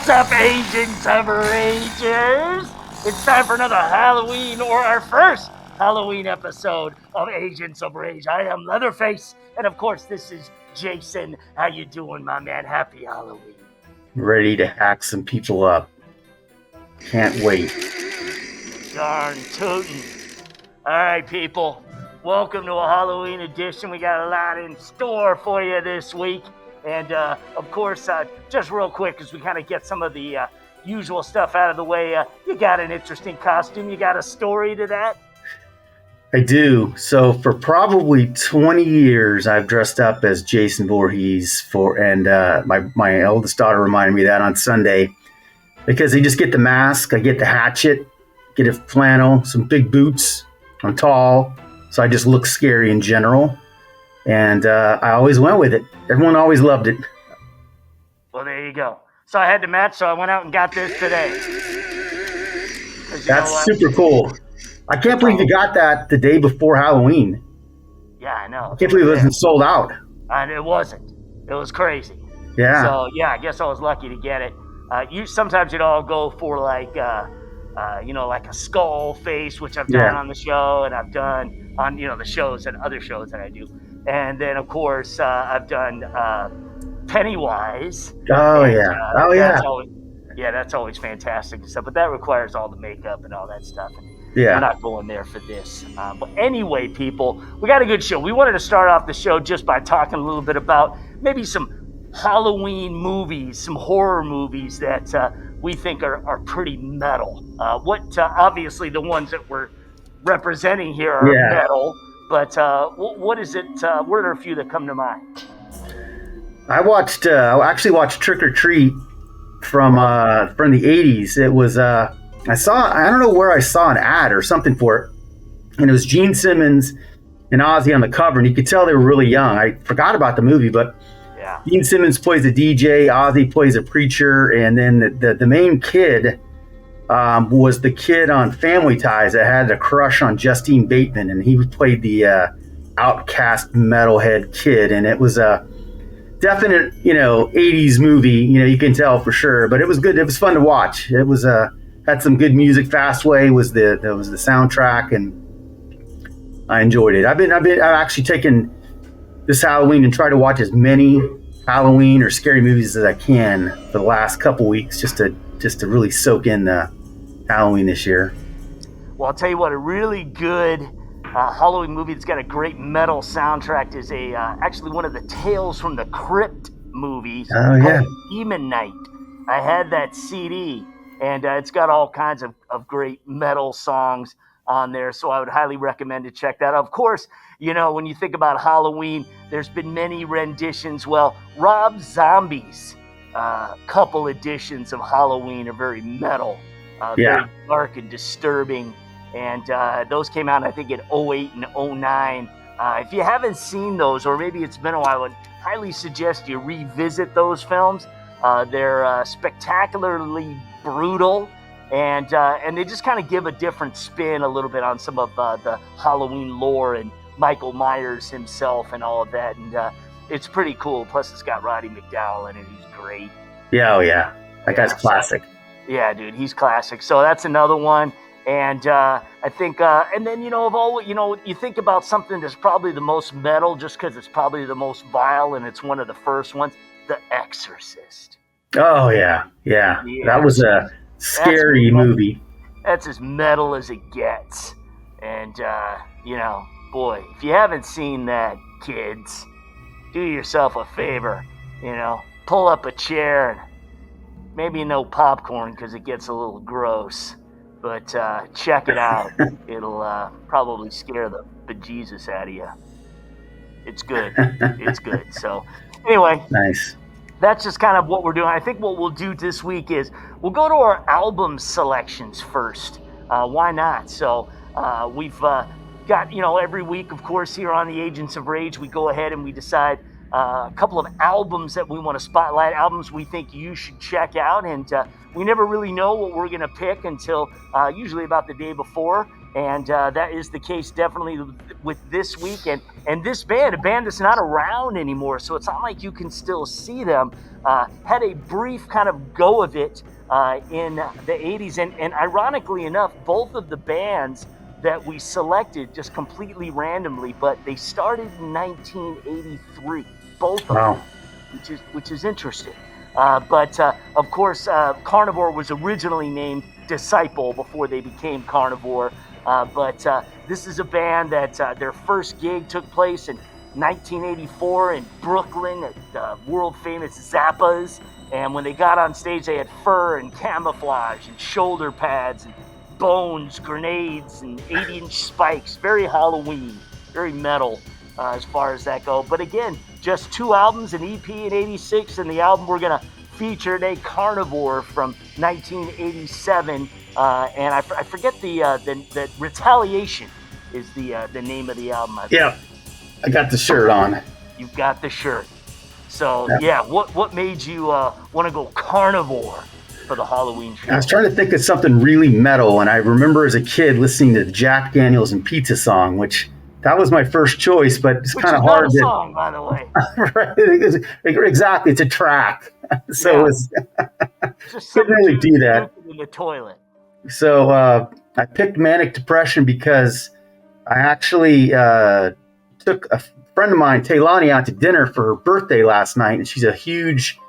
What's up, Agents of Ragers? It's time for another Halloween, or our first Halloween episode of Agents of Rage. I am Leatherface, and of course, this is Jason. How you doing, my man? Happy Halloween. Ready to hack some people up. Can't wait. Darn tootin'. All right, people. Welcome to a Halloween edition. We got a lot in store for you this week. And, of course, just real quick, as we kind of get some of the usual stuff out of the way, you got an interesting costume. You got a story to that? I do. So for probably 20 years, I've dressed up as Jason Voorhees and my eldest daughter reminded me of that on Sunday because you just get the mask, I get the hatchet, get a flannel, some big boots. I'm tall, so I just look scary in general. And I always went with it. Everyone always loved it. Well, there you go. So I had to match, so I went out and got this today. That's super cool. I can't believe you got that the day before Halloween. Yeah, I know. I can't believe it wasn't sold out. And it wasn't. It was crazy. Yeah. So, yeah, I guess I was lucky to get it. Sometimes I'll go for like a skull face, which I've done on the show, and I've done on, the shows and other shows that I do. And then, of course, I've done Pennywise. Oh, and, yeah. That's always fantastic and stuff. But that requires all the makeup and all that stuff. And we're not going there for this. But anyway, people, we got a good show. We wanted to start off the show just by talking a little bit about maybe some Halloween movies, some horror movies that we think are pretty metal. Obviously, the ones that we're representing here are metal. But what is it? What are a few that come to mind? I actually watched Trick or Treat from the 80s. It was I don't know where I saw an ad or something for it, and it was Gene Simmons and Ozzy on the cover, and you could tell they were really young. I forgot about the movie, but Gene Simmons plays a DJ, Ozzy plays a preacher, and then the main kid was the kid on Family Ties that had a crush on Justine Bateman, and he played the outcast metalhead kid, and it was a definite 80s movie. You can tell for sure, but it was good. It was fun to watch. It was had some good music. Fastway was the soundtrack, and I enjoyed it. I've actually taken this Halloween and tried to watch as many Halloween or scary movies as I can for the last couple weeks, just to really soak in the Halloween this year. Well, I'll tell you what, a really good Halloween movie that's got a great metal soundtrack is actually one of the Tales from the Crypt movies. Oh, yeah. Demon Night. I had that CD, and it's got all kinds of great metal songs on there, so I would highly recommend to check that out. Of course, when you think about Halloween, there's been many renditions. Well, Rob Zombie's couple editions of Halloween are very metal, very dark and disturbing, and those came out, I think, in 2008 and 2009. If you haven't seen those, or maybe it's been a while, I would highly suggest you revisit those films. They're spectacularly brutal, and they just kind of give a different spin a little bit on some of the Halloween lore and Michael Myers himself and all of that, and it's pretty cool. Plus, it's got Roddy McDowall in it. He's great. Yeah, oh yeah. That guy's classic. Yeah, dude, he's classic. So that's another one. And I think, and then, you think about something that's probably the most metal just because it's probably the most vile and it's one of the first ones, The Exorcist. Oh, yeah. That was a scary movie. That's as metal as it gets. And, boy, if you haven't seen that, kids, do yourself a favor, pull up a chair and maybe no popcorn because it gets a little gross, but check it out. It'll probably scare the bejesus out of you. It's good. It's good. So anyway, nice. That's just kind of what we're doing. I think what we'll do this week is we'll go to our album selections first. Why not? So we've got, every week, of course, here on the Agents of Rage, we go ahead and we decide a couple of albums that we want to spotlight, albums we think you should check out. And we never really know what we're going to pick until usually about the day before. And that is the case definitely with this weekend. And this band, a band that's not around anymore, so it's not like you can still see them, had a brief kind of go of it in the 80s. And ironically enough, both of the bands that we selected just completely randomly, but they started in 1983, both of them, which is interesting. But of course, Carnivore was originally named Disciple before they became Carnivore. But this is a band that their first gig took place in 1984 in Brooklyn at the world famous Zappa's. And when they got on stage, they had fur and camouflage and shoulder pads and bones, grenades, and 8-inch spikes. Very Halloween, very metal as far as that go. But again, just 2 albums, an EP in '86, and the album we're going to feature today, Carnivore from 1987. And I forget the Retaliation is the name of the album. Yeah, I got the shirt on. You've got the shirt. So yeah, what made you want to go Carnivore for the Halloween show? I was trying to think of something really metal, and I remember as a kid listening to the Jack Daniels and Pizza song, which that was my first choice, but it's kind of hard to. Song, by the way. Right, exactly, it's a track, so it's just couldn't really do that in the toilet. So I picked Manic Depression because I actually took a friend of mine, Taylani, out to dinner for her birthday last night, and she's a huge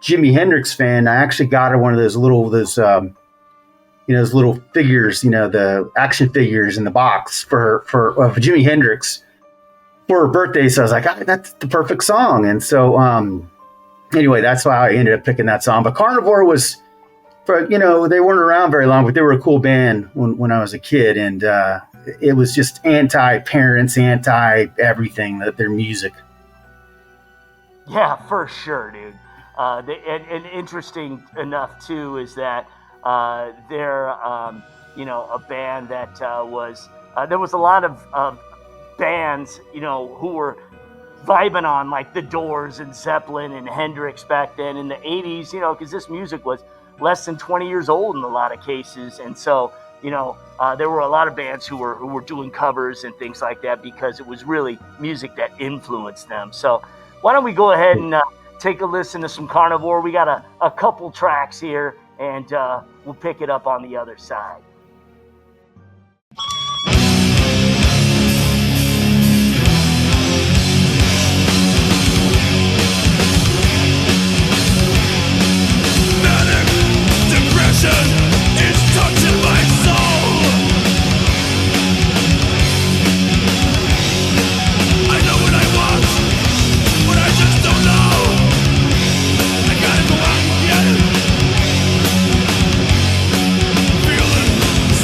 Jimi Hendrix fan. I actually got her one of those little figures, the action figures in the box for Jimi Hendrix for her birthday. So I was like, that's the perfect song. And so anyway, that's why I ended up picking that song. But Carnivore was, they weren't around very long, but they were a cool band when I was a kid. And it was just anti-parents, anti-everything, their music. Yeah, for sure, dude. And interesting enough, too, is that they're, a band that was, there was a lot of bands, who were vibing on like The Doors and Zeppelin and Hendrix back then in the 80s, because this music was less than 20 years old in a lot of cases. And so, there were a lot of bands who were doing covers and things like that because it was really music that influenced them. So why don't we go ahead and take a listen to some Carnivore. We got a couple tracks here, and we'll pick it up on the other side. Manic depression is touching my soul. I know what I want, but I just don't know. I gotta go out and get it. Feeling,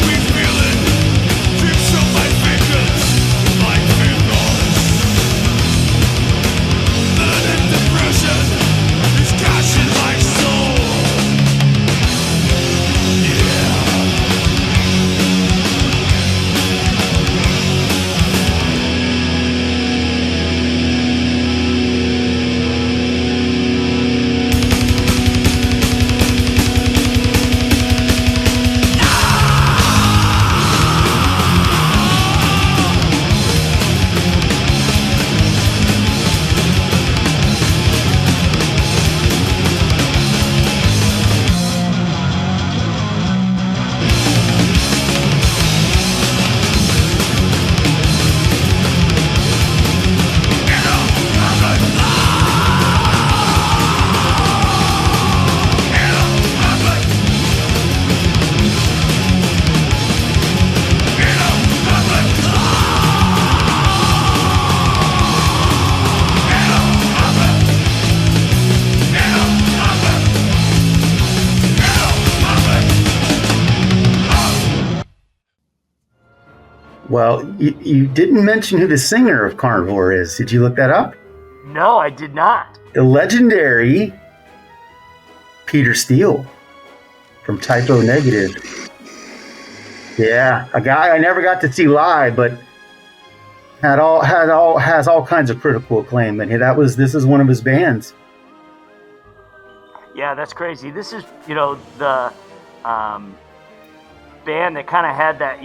sweet feeling, drips from my fingers like fingers. Manic depression is catching my soul. Well, you didn't mention who the singer of Carnivore is. Did you look that up? No, I did not. The legendary Peter Steele from Typo Negative. Yeah, a guy I never got to see live, but has all kinds of critical acclaim. And this is one of his bands. Yeah, that's crazy. This is, the band that kind of had that,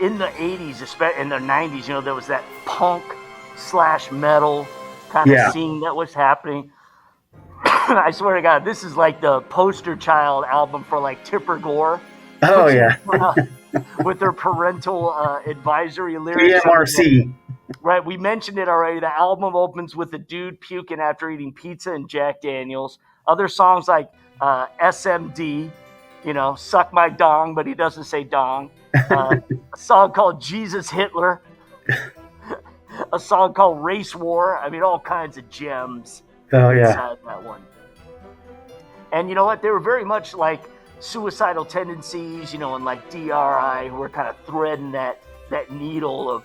in the 80s, especially in the 90s, there was that punk/metal kind of scene that was happening. I swear to God, this is like the poster child album for like Tipper Gore. Oh yeah. With their parental advisory lyrics. PMRC. Right, we mentioned it already. The album opens with a dude puking after eating pizza and Jack Daniels. Other songs like SMD, Suck My Dong, but he doesn't say dong. A song called Jesus Hitler. A song called Race War. I mean, all kinds of gems inside that one. And you know what? They were very much like Suicidal Tendencies, and like DRI, who were kind of threading that needle of,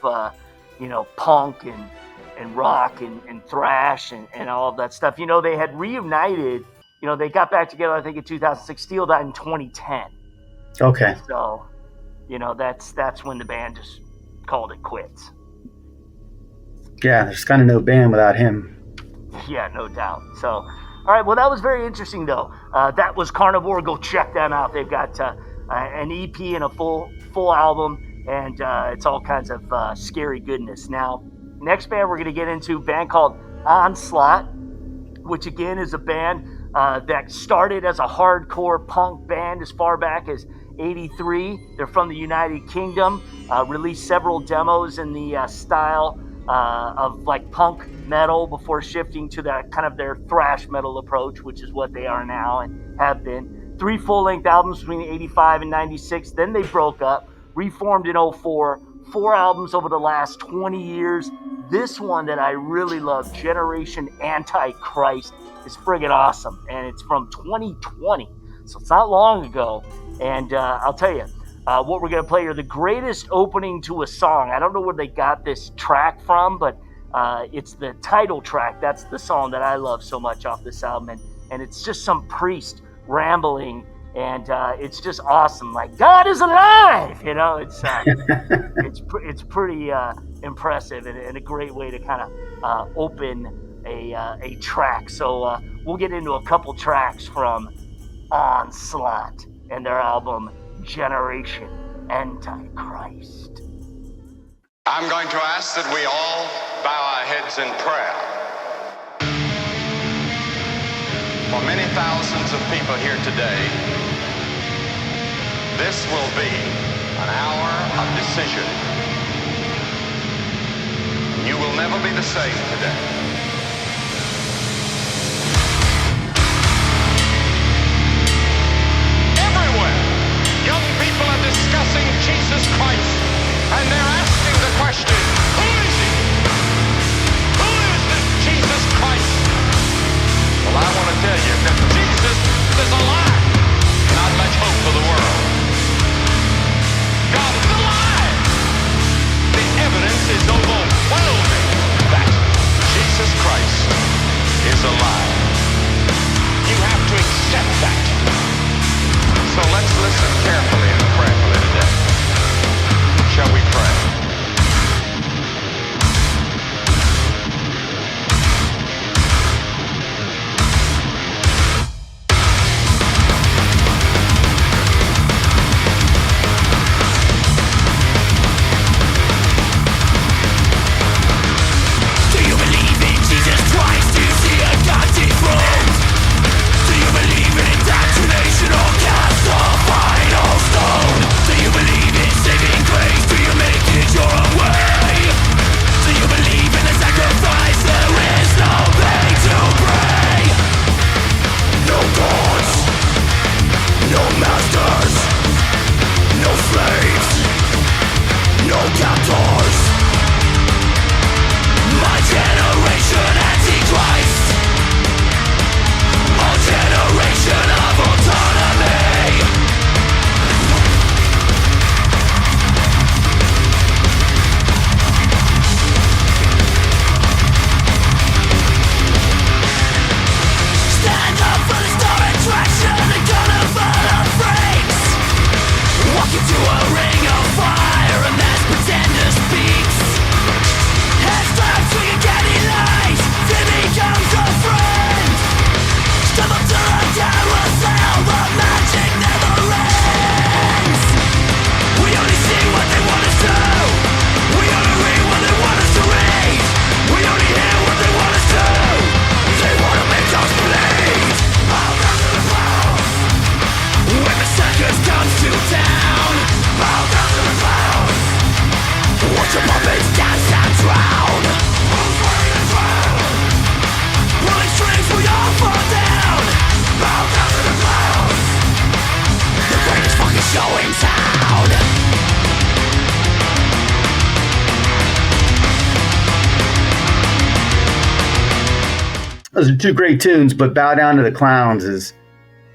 punk and rock and thrash and all of that stuff. They had reunited. They got back together, I think, in 2006. Steele died in 2010. Okay. So, that's when the band just called it quits. Yeah, there's kind of no band without him. Yeah, no doubt. So, all right. Well, that was very interesting, though. That was Carnivore. Go check them out. They've got an EP and a full album, and it's all kinds of scary goodness. Now, next band we're going to get into, a band called Onslaught, which again is a band that started as a hardcore punk band as far back as '83. They're from the United Kingdom. Released several demos in the style of like punk metal before shifting to that kind of their thrash metal approach, which is what they are now and have been. 3 full-length albums between 85 and 96. Then they broke up, reformed in 04. 4 albums over the last 20 years. This one that I really love, Generation Antichrist, is friggin' awesome. And it's from 2020, so it's not long ago. And I'll tell you, what we're going to play are the greatest opening to a song. I don't know where they got this track from, but it's the title track. That's the song that I love so much off this album. And it's just some priest rambling, and it's just awesome. Like, God is alive! It's pretty impressive and a great way to kind of open a track. So we'll get into a couple tracks from Onslaught and their album Generation Antichrist. I'm going to ask that we all bow our heads in prayer. For many thousands of people here today, this will be an hour of decision. You will never be the same today. Young people are discussing Jesus Christ, and they're asking the question, who is he? Who is this Jesus Christ? Well, I want to tell you that Jesus is alive. Not much hope for the world. God is alive. The evidence is overwhelming that Jesus Christ is alive. You have to accept that. So let's listen carefully and prayerfully today. Shall we pray? Do you believe in Jesus Christ? Do you see a God dethroned? Do you believe in indoctrination or cast the final stone? Do you believe in saving grace? Do you make it your own way? Do you believe in the sacrifice? There is no way to pray. No gods, no masters, no slaves, no captors. My generation Antichrist, a generation of autonomy. Stand up for the star attraction, the carnival of freaks. Walk into a ring of fire and mass pretend to speak. Watch your puppets dance and drown. Pulling strings will all fall down. Bow down to the clouds. The greatest fucking show in town. Those are two great tunes, but Bow Down to the Clowns is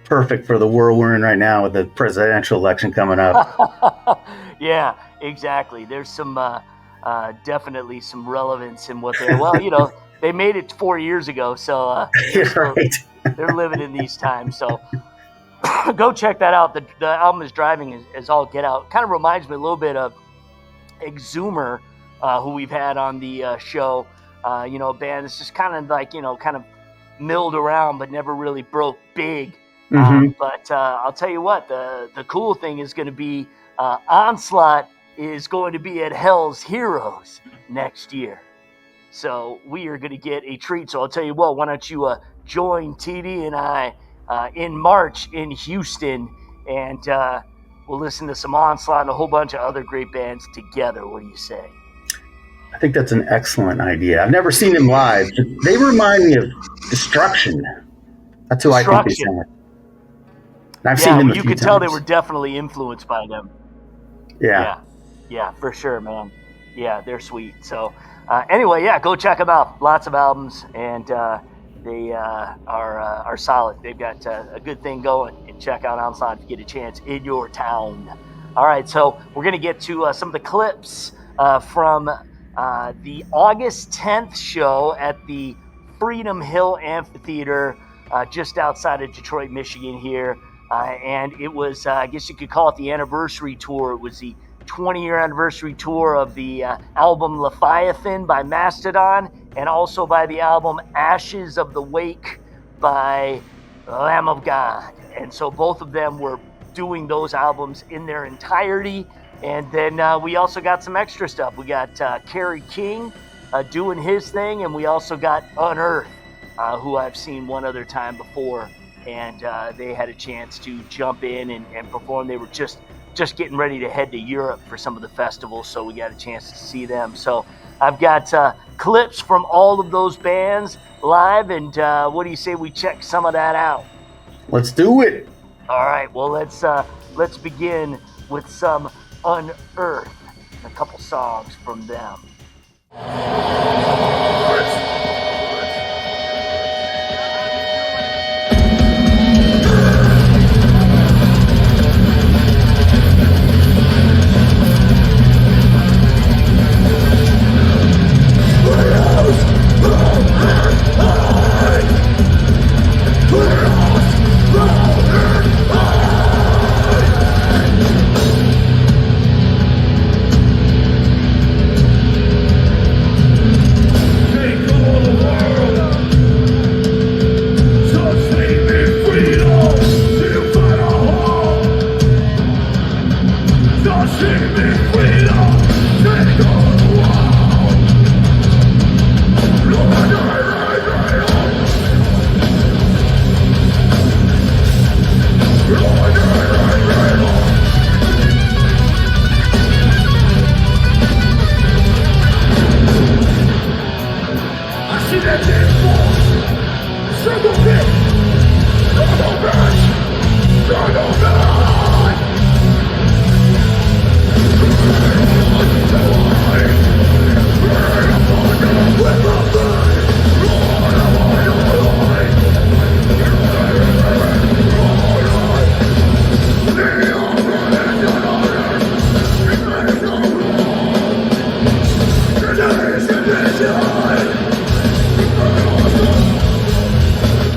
perfect for the world we're in right now with the presidential election coming up. Yeah, exactly. There's some definitely some relevance in what they're. Well, you know, they made it 4 years ago, so Right. they're living in these times. So go check that out. The album is driving as all get out. Kind of reminds me a little bit of Exhumer, who we've had on the show. You know, a band that's just kind of like, you know, kind of milled around but never really broke big. But I'll tell you what, the cool thing is going to be Onslaught is going to be at Hell's Heroes next year. So we are going to get a treat. So I'll tell you what, why don't you join TD and I in March in Houston, and we'll listen to some Onslaught and a whole bunch of other great bands together. What do you say? I think that's an excellent idea. I've never seen them live. They remind me of Destruction. That's who I think they sound like. I've seen them a few you could times. tell they were definitely influenced by them. Yeah. Yeah, for sure, man. Yeah, they're sweet. So anyway, yeah, go check them out. Lots of albums, and they are solid. They've got a good thing going. And check out Onslaught if you get a chance in your town. All right, so we're going to get to some of the clips from the August 10th show at the Freedom Hill Amphitheater just outside of Detroit, Michigan here. And it was, I guess you could call it the anniversary tour. It was the 20-year anniversary tour of the album Leviathan by Mastodon, and also by the album Ashes of the Wake by Lamb of God. And so both of them were doing those albums in their entirety. And then we also got some extra stuff. We got Kerry King doing his thing, and we also got Unearth, who I've seen one other time before. And they had a chance to jump in and perform. They were just getting ready to head to Europe for some of the festivals, so we got a chance to see them. So I've got clips from all of those bands live, and what do you say we check some of that out? Let's do it. All right, well, let's begin with some Unearth, a couple songs from them.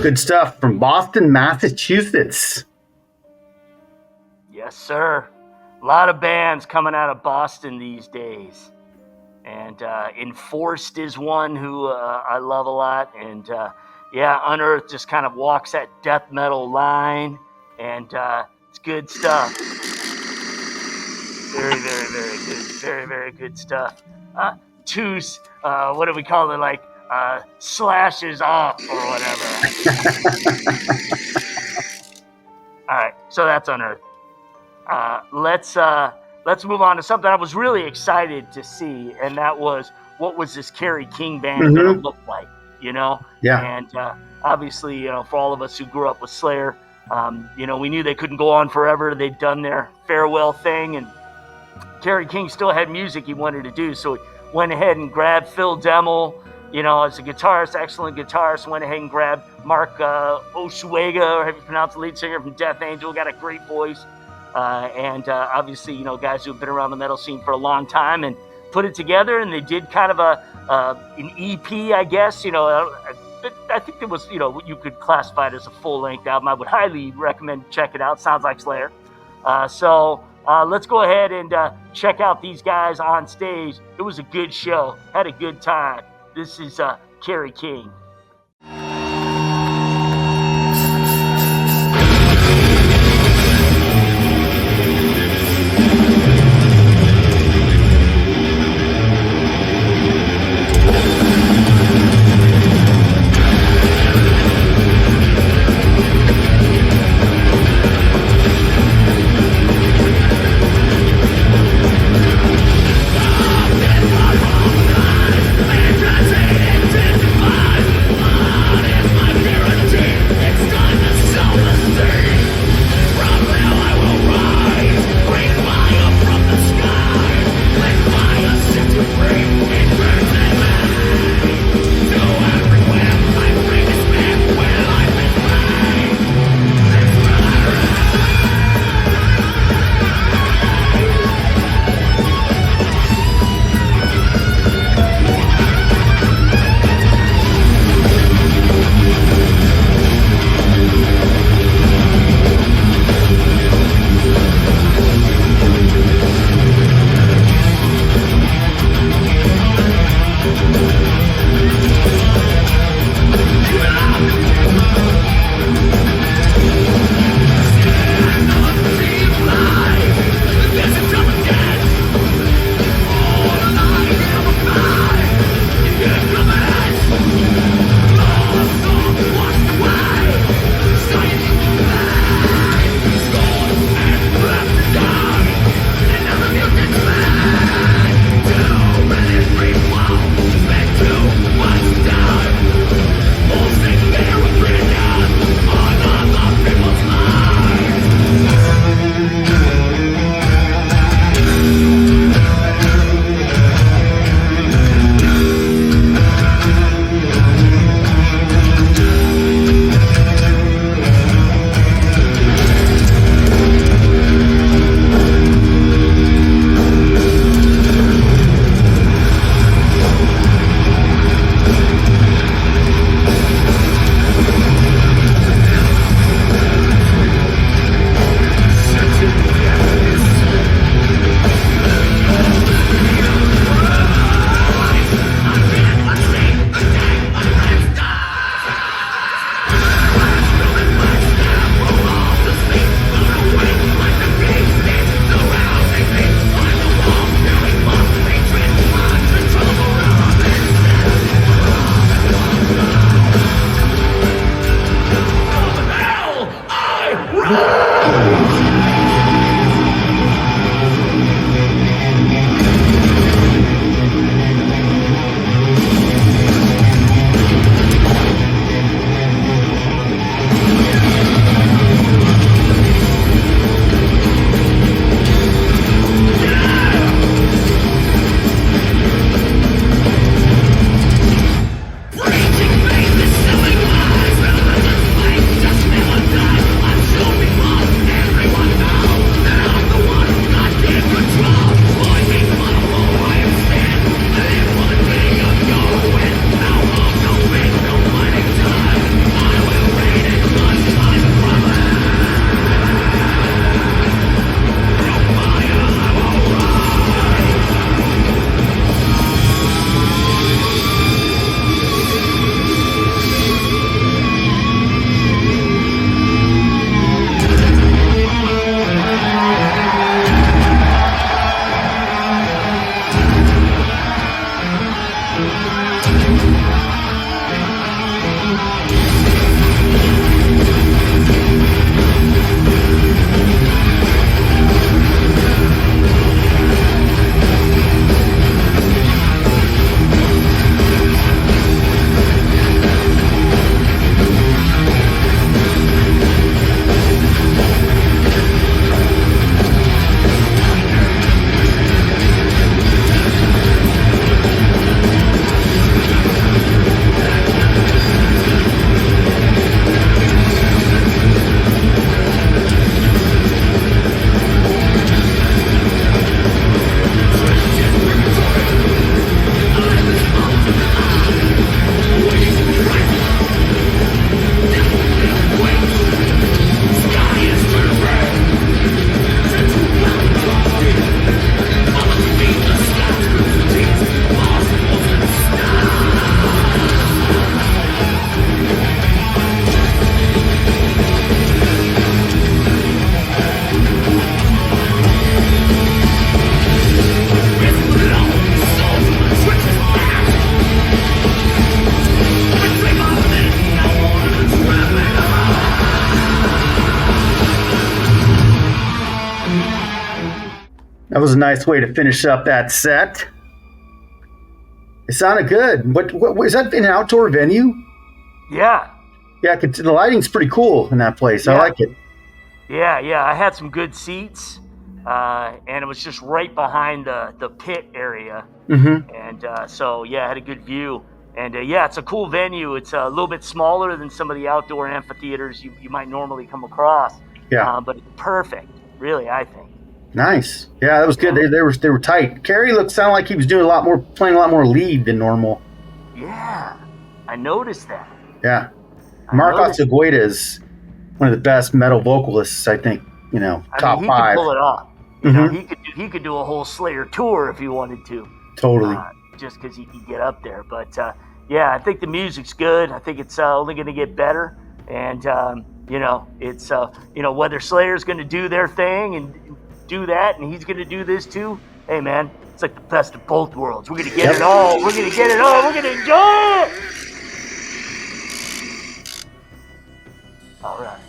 Good stuff from Boston, Massachusetts. Yes, sir. A lot of bands coming out of Boston these days. And Enforced is one who I love a lot. And yeah, Unearth just kind of walks that death metal line. And it's good stuff. Very, very, very good. Very, very good stuff. Two's, what do we call it? Like, slashes off or whatever. All right, so that's Unearth. Let's let's move on to something I was really excited to see, and that was what was this Kerry King band going to look like, you know? Yeah. And obviously, you know, for all of us who grew up with Slayer, you know, we knew they couldn't go on forever. They'd done their farewell thing, and Kerry King still had music he wanted to do, so he went ahead and grabbed Phil Demmel, you know, as a guitarist, excellent guitarist, went ahead and grabbed Mark Oshuega, or however you pronounce the lead singer from Death Angel, got a great voice. And obviously, you know, guys who've been around the metal scene for a long time, and put it together, and they did kind of an EP, I guess. You know, I think it was, you know, you could classify it as a full-length album. I would highly recommend check it out. Sounds like Slayer. So let's go ahead and check out these guys on stage. It was a good show. Had a good time. This is Kerry King. Identified was a nice way to finish up that set. It sounded good. What was that, in an outdoor venue? Yeah. Yeah, the lighting's pretty cool in that place. I Yeah. like it. Yeah. I had some good seats, and it was just right behind the pit area. Mm-hmm. And so, yeah, I had a good view. And, yeah, it's a cool venue. It's a little bit smaller than some of the outdoor amphitheaters you might normally come across. Yeah. But it's perfect, really, I think. Nice. Yeah, that was good. They were tight. Kerry sounded like he was doing playing a lot more lead than normal. Yeah, I noticed that. Yeah. I Marcos noticed- Segueda is one of the best metal vocalists, I think, top he 5. could pull it off. You know, Mhm. he could do a whole Slayer tour if he wanted to. Totally. Just because he could get up there. But yeah, I think the music's good. I think it's only going to get better. And it's whether Slayer's going to do their thing and do that, and he's going to do this too. Hey man, it's like the best of both worlds. We're going to get it all. We're going to get it all. We're going to enjoy it. All right.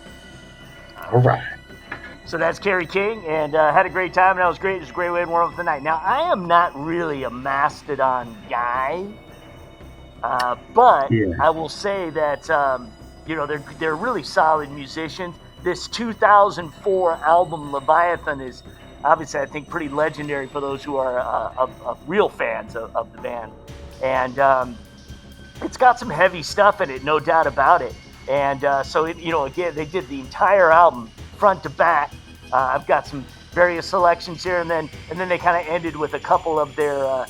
All right. So that's Kerry King, and had a great time, and that was great. It was a great way to warm up the night. Now, I am not really a Mastodon guy, but Yeah. I will say that, they're really solid musicians. This 2004 album, Leviathan, is obviously, I think, pretty legendary for those who are real fans of the band. And it's got some heavy stuff in it, no doubt about it. And again, they did the entire album front to back. I've got some various selections here, and then they kind of ended with a couple of their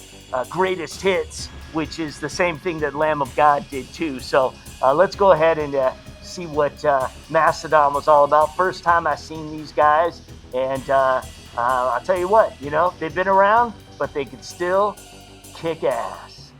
greatest hits, which is the same thing that Lamb of God did too. So let's go ahead and see what Mastodon was all about. First time I seen these guys, and I'll tell you what, they've been around, but they could still kick ass.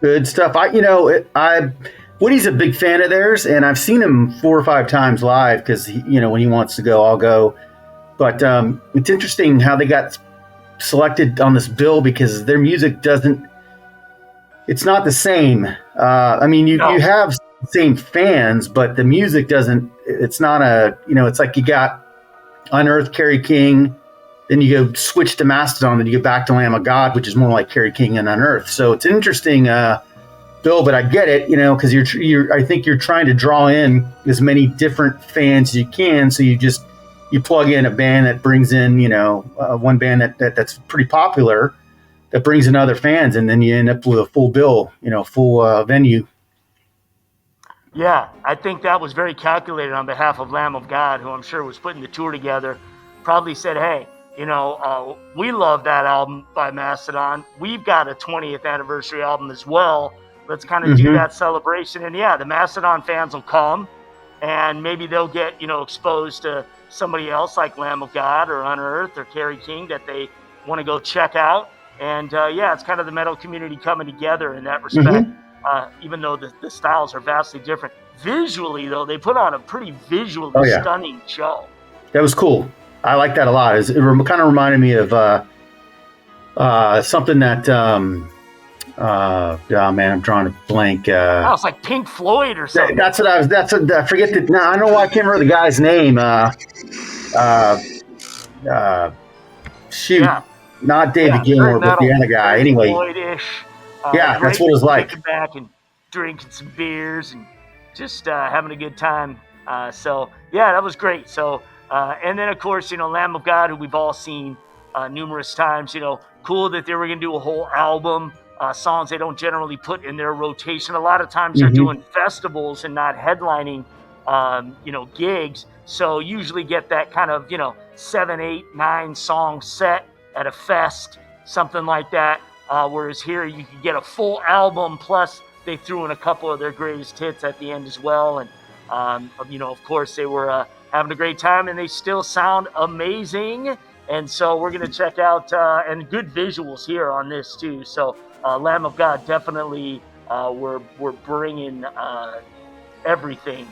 Good stuff. Woody's a big fan of theirs, and I've seen him 4 or 5 times live because when he wants to go, I'll go. But it's interesting how they got selected on this bill because their music doesn't. It's not the same. You have the same fans, but the music doesn't. It's not a. It's like you got Unearth, Kerry King, then you go switch to Mastodon, then you go back to Lamb of God, which is more like Kerry King and Unearth. So it's an interesting bill, but I get it, because I think you're trying to draw in as many different fans as you can. So you plug in a band that brings in, one band that's pretty popular that brings in other fans, and then you end up with a full bill, full venue. Yeah, I think that was very calculated on behalf of Lamb of God, who I'm sure was putting the tour together. Probably said, hey, we love that album by Mastodon. We've got a 20th anniversary album as well. Let's kind of do that celebration. And yeah, the Mastodon fans will come, and maybe they'll get, exposed to somebody else like Lamb of God or Unearth or Kerry King that they want to go check out. And it's kind of the metal community coming together in that respect. Even though the styles are vastly different. Visually, though, they put on a pretty visually stunning show. That was cool. I like that a lot. It kind of reminded me of something that, I'm drawing a blank. It's like Pink Floyd or something. I forget I don't know why I can't remember the guy's name. Not David Gilmour, but the other guy. Anyway. Floyd-ish. That's what it was like. Kicking back and drinking some beers and just having a good time. That was great. So, and then of course, Lamb of God, who we've all seen numerous times. Cool that they were going to do a whole album, songs they don't generally put in their rotation. A lot of times they're doing festivals and not headlining, gigs. So usually get that kind of 7, 8, 9 song set at a fest, something like that. Whereas here you could get a full album, plus they threw in a couple of their greatest hits at the end as well. And, of course, they were having a great time, and they still sound amazing. And so we're going to check out, and good visuals here on this too. So Lamb of God, definitely we're bringing everything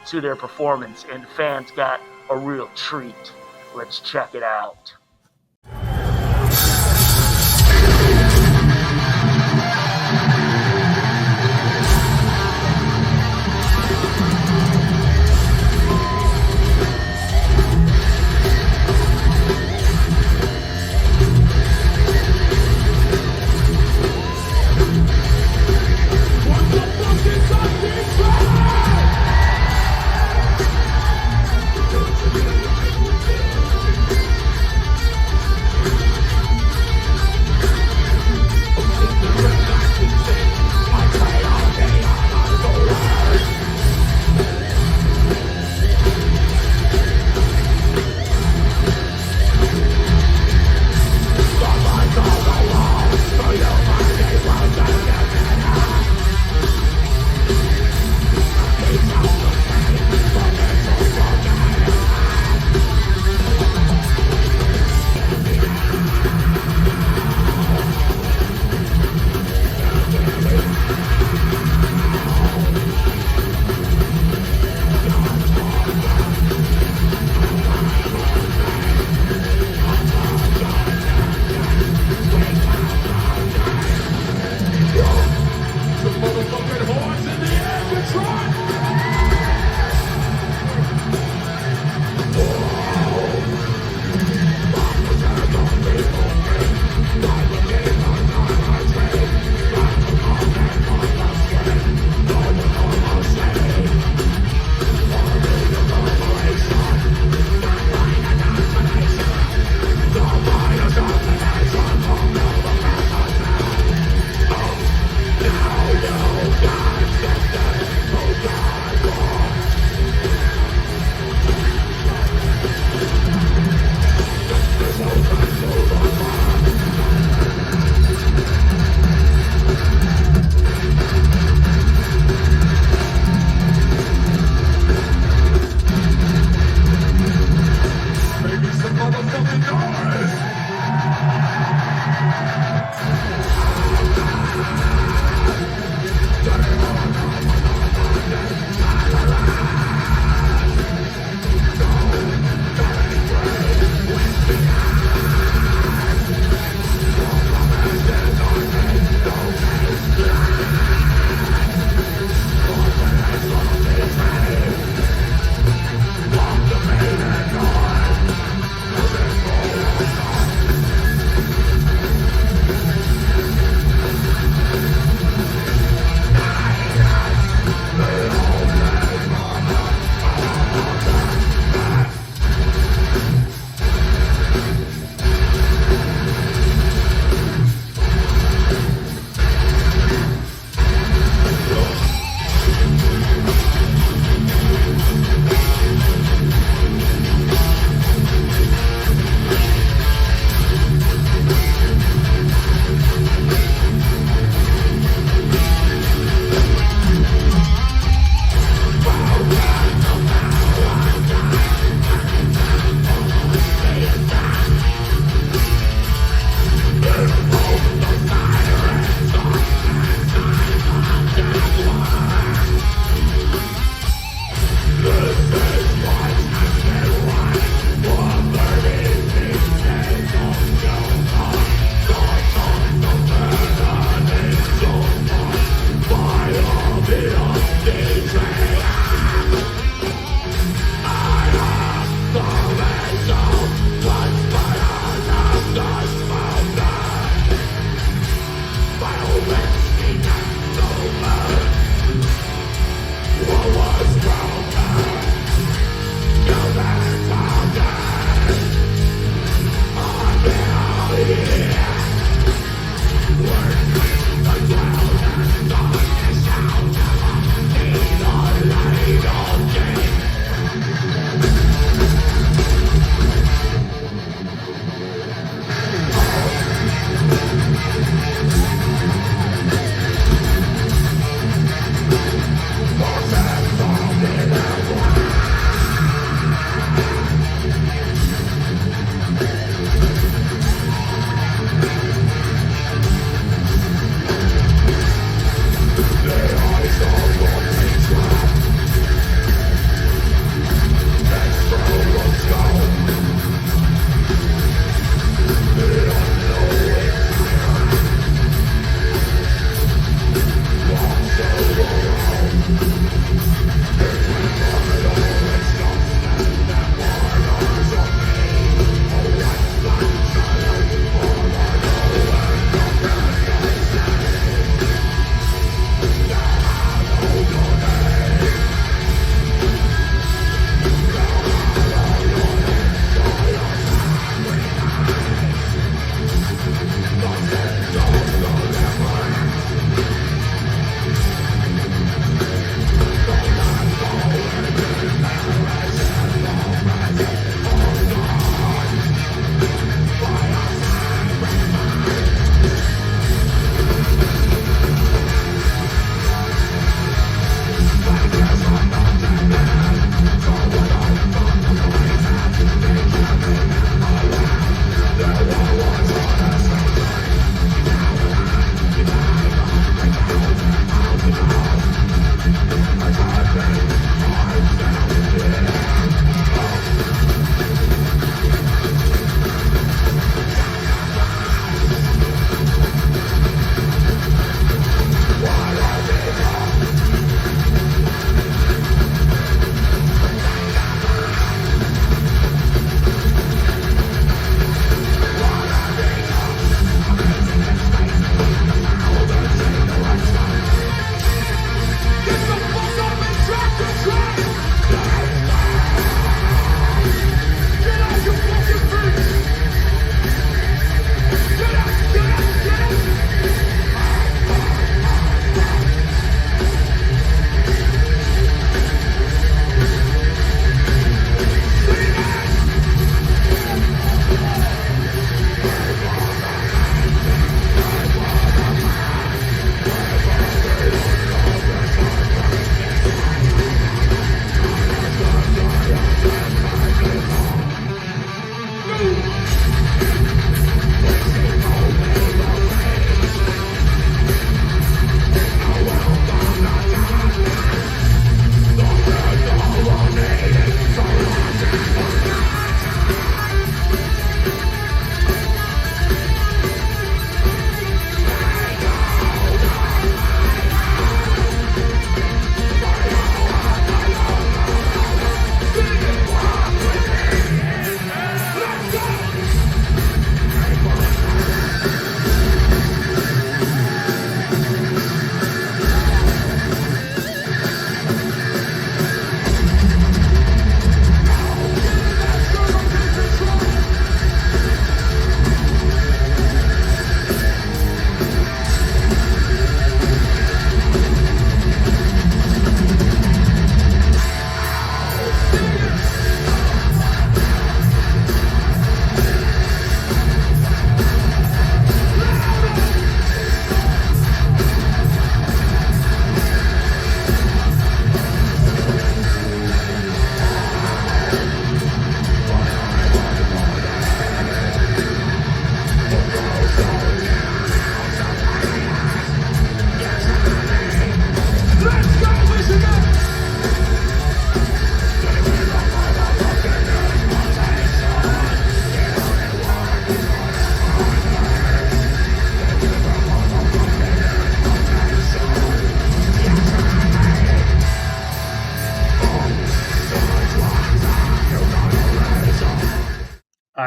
to their performance, and fans got a real treat. Let's check it out.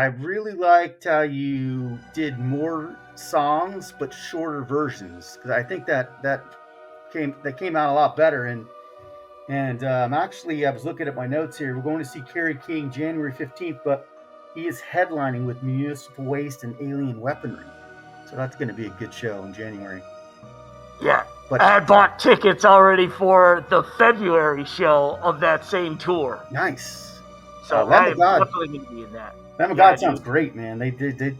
I really liked how you did more songs but shorter versions, because I think that came out a lot better. And actually, I was looking at my notes here. We're going to see Kerry King January 15th, but he is headlining with Municipal Waste and Alien Weaponry, so that's going to be a good show in January. Yeah. But I bought tickets already for the February show of that same tour. nice. So Lamb I'm of God. definitely going to be in that. Lamb of Yeah, God sounds dude. great, man. They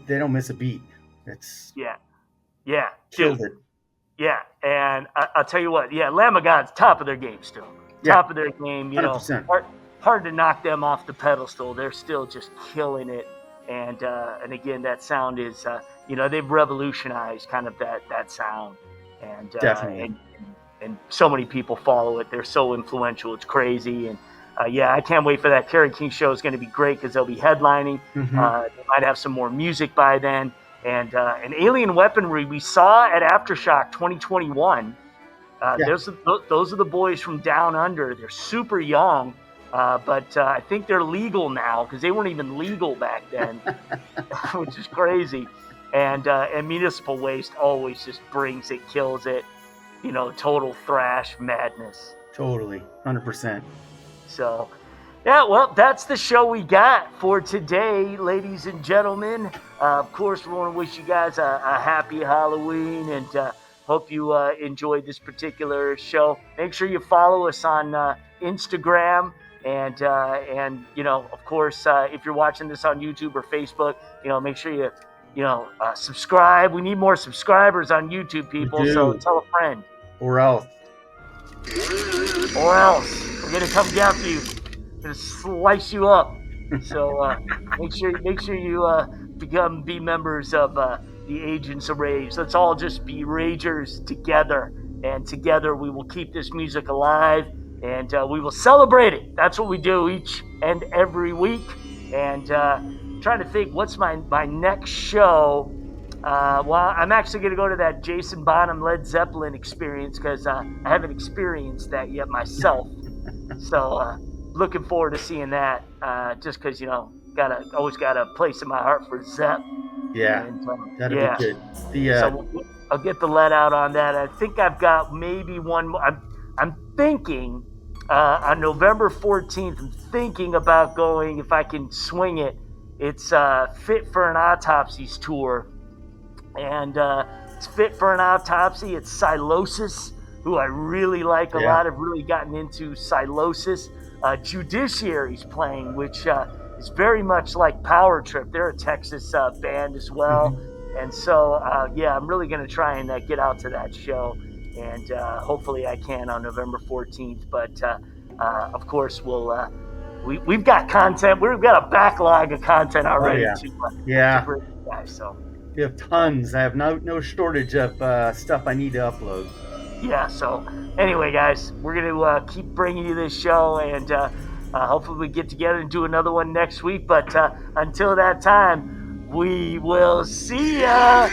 don't miss a beat. It's Yeah. killed Dude. it. Yeah. And I'll tell you what. Yeah, Lamb of God's top of their game still. Yeah. Top of their game. You 100%. know, hard to knock them off the pedestal. They're still just killing it. And again, that sound is, they've revolutionized kind of that sound. And Definitely. and so many people follow it. They're so influential. It's crazy. And I can't wait for that. Kerry King show is going to be great because they'll be headlining. Mhm. They might have some more music by then. And Alien Weaponry we saw at Aftershock 2021. Yeah. Those are the boys from Down Under. They're super young, but I think they're legal now because they weren't even legal back then, which is crazy. And Municipal Waste always just brings it, kills it. Total thrash madness. Totally. 100%. So, yeah, well, that's the show we got for today, ladies and gentlemen. Of course, we want to wish you guys a happy Halloween and hope you enjoyed this particular show. Make sure you follow us on Instagram and of course, if you're watching this on YouTube or Facebook, make sure you subscribe. We need more subscribers on YouTube, people. So tell a friend. Or else. We're gonna come after you. We're gonna slice you up. So make sure you be members of the Agents of Rage. Let's all just be ragers together, and together we will keep this music alive, and we will celebrate it. That's what we do each and every week. And trying to think what's my next show. Well, I'm actually going to go to that Jason Bonham Led Zeppelin experience because I haven't experienced that yet myself. So looking forward to seeing that. Just because always got a place in my heart for Zepp. Yeah, And, that'd be good. So I'll get the let out on that. I think I've got maybe one more. I'm thinking on November 14th. I'm thinking about going if I can swing it. It's Fit for an Autopsy's tour. And it's Fit for an Autopsy. It's Silosis, who I really like a lot. I've really gotten into Silosis. Judiciary's playing, which is very much like Power Trip. They're a Texas band as well. Mm-hmm. And so, I'm really going to try and get out to that show. And hopefully I can on November 14th. But, of course, we've got content. We've got a backlog of content already to bring you guys. So. We have tons. I have no shortage of stuff I need to upload. Yeah, so anyway, guys, we're going to keep bringing you this show, and hopefully we get together and do another one next week. But until that time, we will see ya.